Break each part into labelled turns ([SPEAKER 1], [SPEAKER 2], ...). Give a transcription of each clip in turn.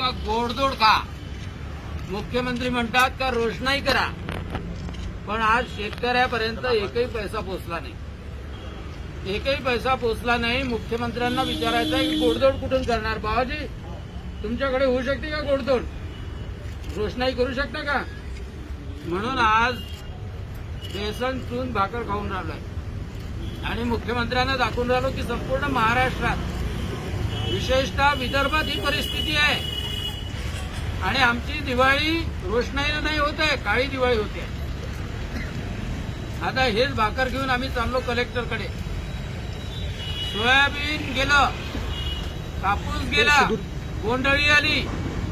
[SPEAKER 1] का गोडधोड खा. मुख्यमंत्री म्हणतात का रोषणाई करा, पण आज शेतकऱ्यापर्यंत एकही पैसा पोहोचला नाही. एकही पैसा पोहोचला नाही. मुख्यमंत्र्यांना विचारायचं आहे की गोडधोड कुठून करणार. बाबाजी, तुमच्याकडे होऊ शकते का गोडधोड? रोषणाई करू शकता का? म्हणून आज बेसन चून भाकर खाऊन राहिलोय आणि मुख्यमंत्र्यांना दाखवून राहिलो की संपूर्ण महाराष्ट्रात विशेषतः विदर्भात ही परिस्थिती आहे आणि आमची दिवाळी रोषणाईनं नाही होत आहे, काळी दिवाळी होते. आता हेच भाकर घेऊन आम्ही चाललो कलेक्टरकडे. सोयाबीन गेलं, कापूस गेला, बोंडअळी आली,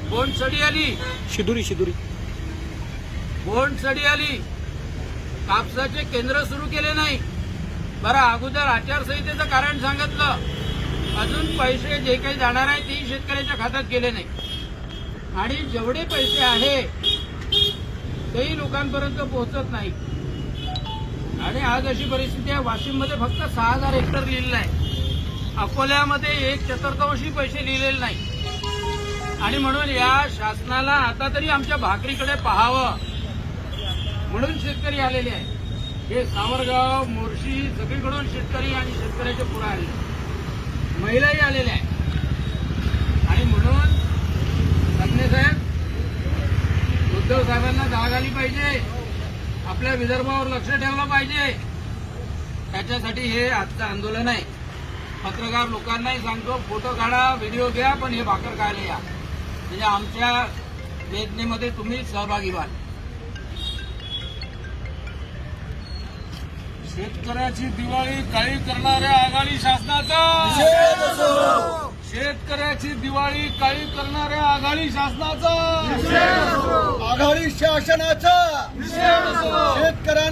[SPEAKER 1] बोंडसडी आली,
[SPEAKER 2] शिदुरी
[SPEAKER 1] बोंडसडी आली. कापसाचे केंद्र सुरू केले नाही. बरं, अगोदर आचारसंहितेचं कारण सांगितलं, अजून पैसे जे काही जाणार आहे तेही शेतकऱ्याच्या खात्यात गेले नाही आणि जेवढे पैसे आहे तेही लोकांपर्यंत पोहोचत नाही. आणि आज अशी परिस्थिती आहे, वाशिममध्ये फक्त 6,000 हेक्टर लिहिलेलं आहे, अकोल्यामध्ये 1/4 पैसे लिहिलेले नाही. आणि म्हणून या शासनाला आता तरी आमच्या भाकरीकडे पाहावं म्हणून शेतकरी आलेले आहे. हे सावरगाव, मोर्शी सगळीकडून शेतकरी आणि शेतकऱ्याचे पुढे आले, महिलाही आलेल्या आहेत. आणि म्हणून संजय साहेब, उद्धव साहेबांना जाग आली पाहिजे, आपल्या विदर्भावर लक्ष ठेवलं पाहिजे. त्याच्यासाठी हे आजचं आंदोलन आहे. पत्रकार लोकांनाही सांगतो, फोटो काढा, व्हिडिओ घ्या, पण हे भाकर खायला या, म्हणजे आमच्या वेदनेमध्ये तुम्ही सहभागी व्हाल.
[SPEAKER 3] शेतकऱ्याची दिवाळी काळी करणाऱ्या आघाडी शासनाचा, शेतकऱ्याची दिवाळी काळी करणाऱ्या आघाडी शासनाचा,
[SPEAKER 4] आघाडी शासनाचा शेतकऱ्या